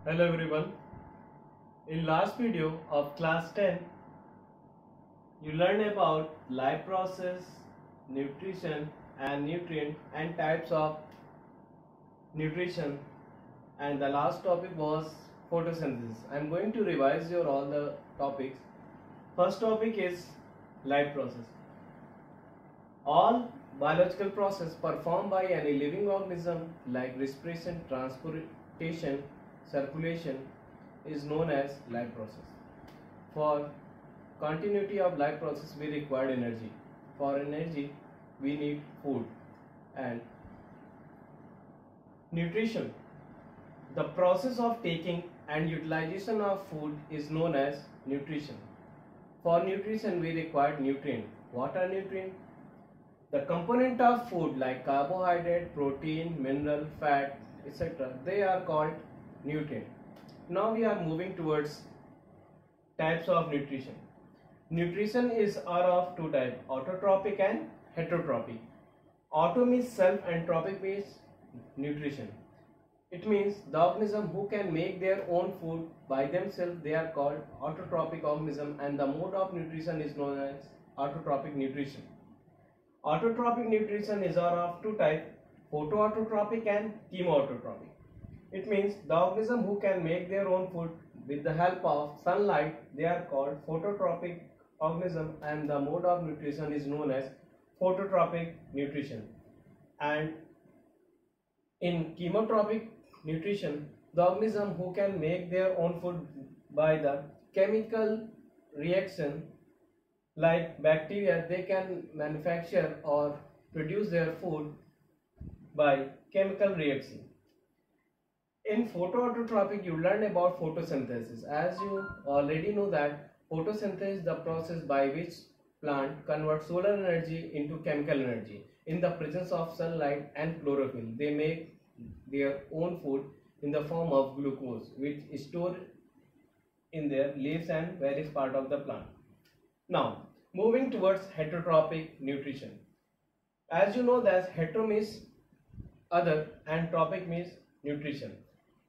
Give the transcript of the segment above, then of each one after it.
Hello everyone. In last video of class 10, you learned about life process, nutrition and nutrient and types of nutrition, and the last topic was photosynthesis. I am going to revise your all the topics. First topic is life process. All biological process performed by any living organism like respiration, transportation, circulation is known as life process. For continuity of life process we require energy. For energy we need food and nutrition. The process of taking and utilization of food is known as nutrition. For nutrition we require nutrient. What are nutrient? The component of food like carbohydrate, protein, mineral, fat, etc. they are called nutrient. Now we are moving towards types of nutrition. Nutrition are of two types, autotrophic and heterotrophic. Auto means self and trophic means nutrition. It means the organism who can make their own food by themselves, they are called autotrophic organism, and the mode of nutrition is known as autotrophic nutrition. Autotrophic nutrition is of two types, photoautotrophic and chemoautotrophic. It means the organism who can make their own food with the help of sunlight, they are called phototrophic organism, and the mode of nutrition is known as phototropic nutrition. And in chemotropic nutrition, the organism who can make their own food by the chemical reaction like bacteria, they can manufacture or produce their food by chemical reaction. In photoautotrophic you learn about photosynthesis. As you already know that photosynthesis is the process by which plant converts solar energy into chemical energy. In the presence of sunlight and chlorophyll, they make their own food in the form of glucose, which is stored in their leaves and various part of the plant. Now moving towards heterotrophic nutrition. As you know that hetero means other and tropic means nutrition.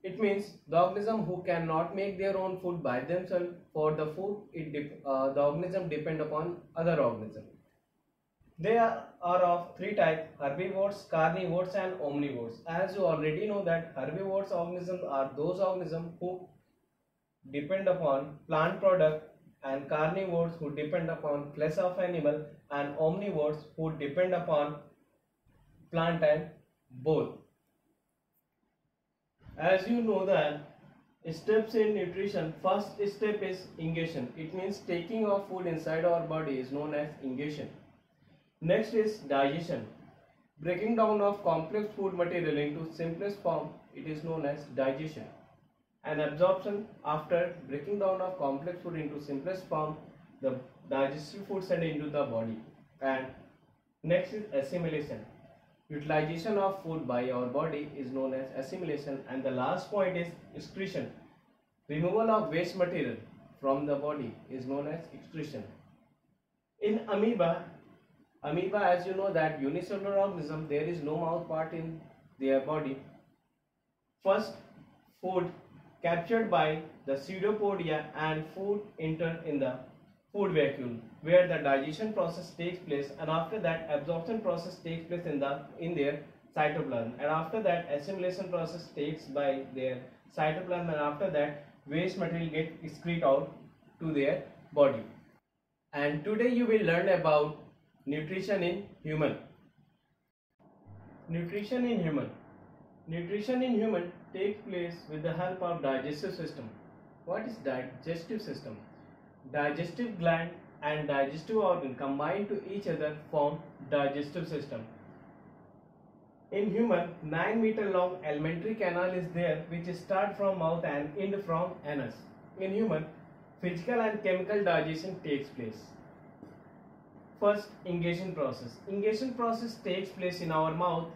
It means the organism who cannot make their own food by themselves. For the food, the organism depend upon other organism. They are of three types: herbivores, carnivores and omnivores. As you already know that herbivores organisms are those organisms who depend upon plant product, and carnivores who depend upon flesh of animal, and omnivores who depend upon plant and both. As you know that steps in nutrition, first step is ingestion. It means taking of food inside our body is known as ingestion. Next is digestion. Breaking down of complex food material into simplest form, it is known as digestion. And absorption, after breaking down of complex food into simplest form, the digestive food sent into the body. And next is assimilation. Utilization of food by our body is known as assimilation, and the last point is excretion. Removal of waste material from the body is known as excretion. In amoeba as you know that unicellular organism, there is no mouth part in their body. First, food captured by the pseudopodia and food enter in the food vacuole where the digestion process takes place, and after that absorption process takes place in their cytoplasm, and after that assimilation process takes by their cytoplasm, and after that waste material get excreted out to their body. And today you will learn about nutrition in human. Nutrition in human takes place with the help of digestive system. What is digestive system? Digestive gland and digestive organ combine to each other form digestive system. In human, 9-meter long alimentary canal is there which start from mouth and end from anus. In human, physical and chemical digestion takes place. First, ingestion process. Ingestion process takes place in our mouth.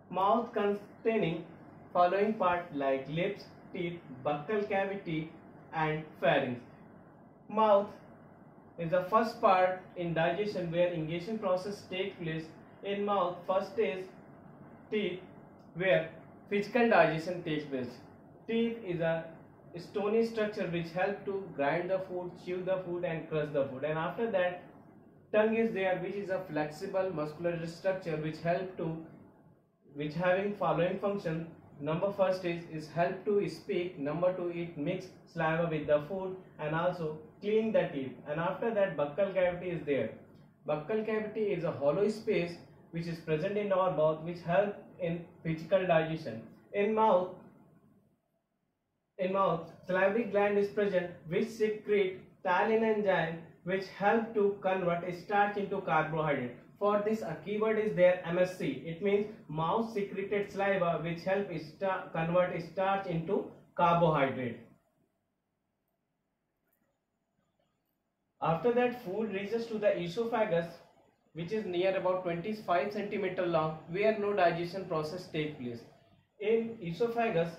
Mouth containing following part like lips, teeth, buccal cavity and pharynx. Mouth is the first part in digestion where ingestion process takes place. In mouth, first is teeth where physical digestion takes place. Teeth is a stony structure which help to grind the food, chew the food and crush the food. And after that, tongue is there, which is a flexible muscular structure which having following function. Number first is help to speak. Number two, it mix saliva with the food and also clean the teeth. And after that, buccal cavity is there. Buccal cavity is a hollow space which is present in our mouth, which help in physical digestion. In mouth, salivary gland is present which secrete ptyalin enzyme which help to convert starch into carbohydrate. For this, a keyword is there, MSC. It means mouth secreted saliva which help convert starch into carbohydrate. After that, food reaches to the esophagus, which is near about 25 centimeter long, where no digestion process takes place. In esophagus,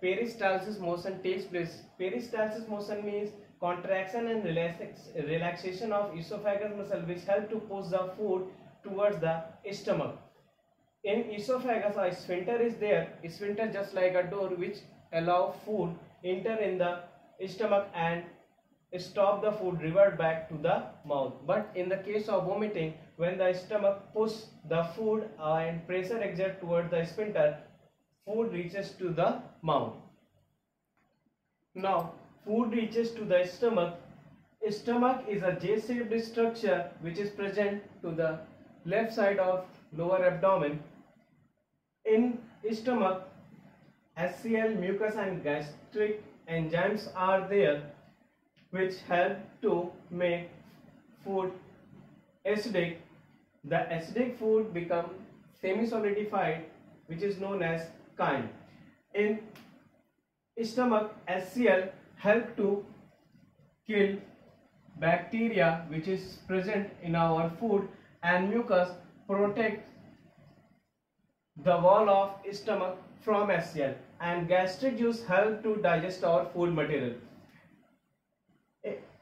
peristalsis motion takes place. Peristalsis motion means contraction and relaxation of esophagus muscle which help to push the food towards the stomach. In esophagus, a sphincter is there. A sphincter just like a door which allow food enter in the stomach and stop the food revert back to the mouth. But in the case of vomiting, when the stomach push the food and pressure exert towards the sphincter, food reaches to the mouth. Now, food reaches to the stomach. Stomach is a J-shaped structure which is present to the left side of lower abdomen. In stomach, HCl, mucus and gastric enzymes are there which help to make food acidic. The acidic food become semi-solidified, which is known as chyme. In stomach, HCl help to kill bacteria which is present in our food, and mucus protect the wall of stomach from HCl, and gastric juice help to digest our food material.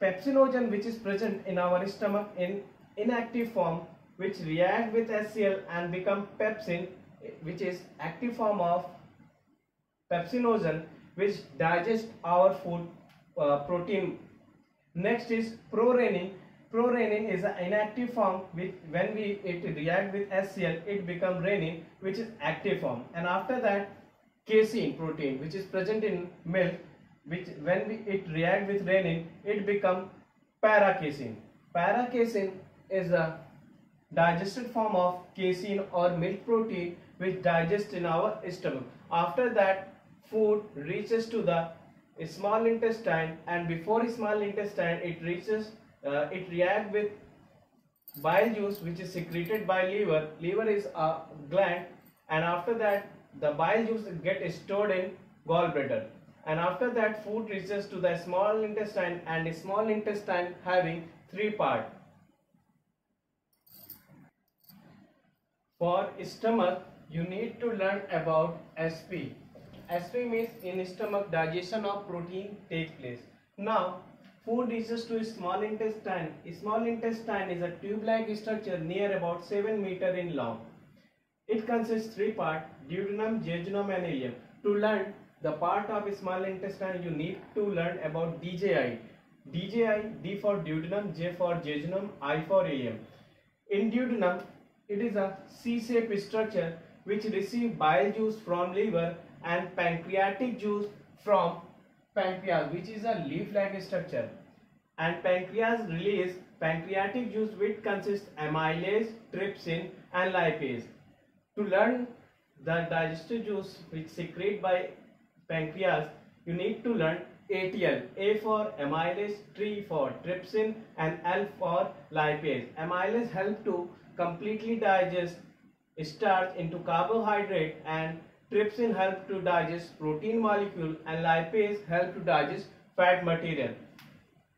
Pepsinogen which is present in our stomach in inactive form which react with HCl and become pepsin, which is active form of pepsinogen which digest our food protein. Next is prorenin. Prorenin is an inactive form which when it react with HCl it become renin, which is active form. And after that, casein protein which is present in milk, which when it react with renin it become paracasein. Paracasein is a digested form of casein or milk protein which digests in our stomach. After that, food reaches to the small intestine, and before small intestine it react with bile juice which is secreted by liver. Liver is a gland, and after that the bile juice get stored in gallbladder. And after that, food reaches to the small intestine, and the small intestine having three parts. For stomach, you need to learn about SP. SP means in stomach digestion of protein takes place. Now, food reaches to small intestine. Small intestine is a tube-like structure near about 7 meters in long. It consists three parts: duodenum, jejunum and ileum. To learn the part of small intestine, you need to learn about DJI. DJI, D for duodenum, J for jejunum, I for ileum. In duodenum, it is a C-shaped structure which receives bile juice from liver and pancreatic juice from pancreas, which is a leaf-like structure. And pancreas release pancreatic juice which consists amylase, trypsin and lipase. To learn the digestive juice which secreted by pancreas, you need to learn ATL. A for amylase, T for trypsin and L for lipase. Amylase help to completely digest starch into carbohydrate, and trypsin help to digest protein molecule, and lipase help to digest fat material.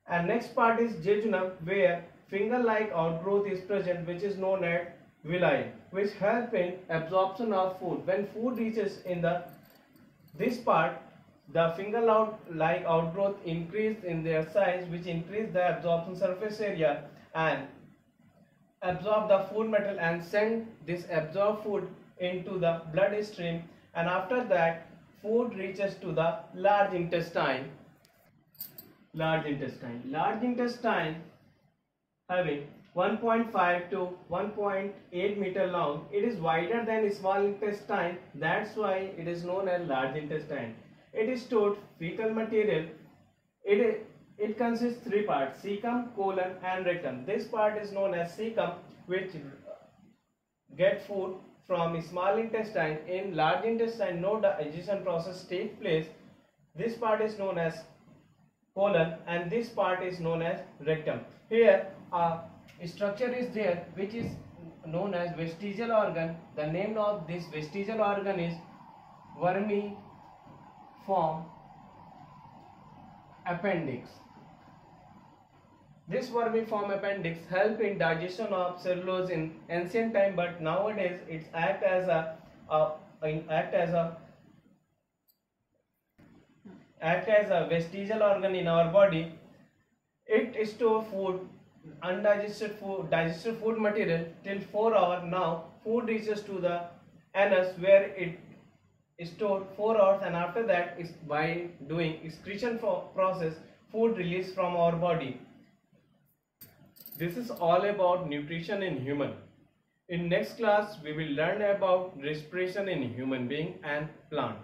And next part is jejunum, where finger-like outgrowth is present which is known as villi, which help in absorption of food. When food reaches in this part, the finger-like outgrowth increase in their size, which increase the absorption surface area and absorb the food material and send this absorbed food into the bloodstream. And after that, food reaches to the large intestine. Large intestine having 1.5 to 1.8 meter long. It is wider than small intestine. That's why it is known as large intestine. It is stored fecal material. It consists three parts: cecum, colon, and rectum. This part is known as cecum, which get food from small intestine. In large intestine, no digestion process takes place. This part is known as colon, and this part is known as rectum. Here a structure is there which is known as vestigial organ. The name of this vestigial organ is vermiform appendix. This vermiform appendix help in digestion of cellulose in ancient time, but nowadays it act as a vestigial organ in our body. It store food, digested food material till 4 hours. Now food reaches to the anus where it is stored 4 hours, and after that is by doing excretion process food released from our body. This is all about nutrition in human. In next class we will learn about respiration in human being and plant.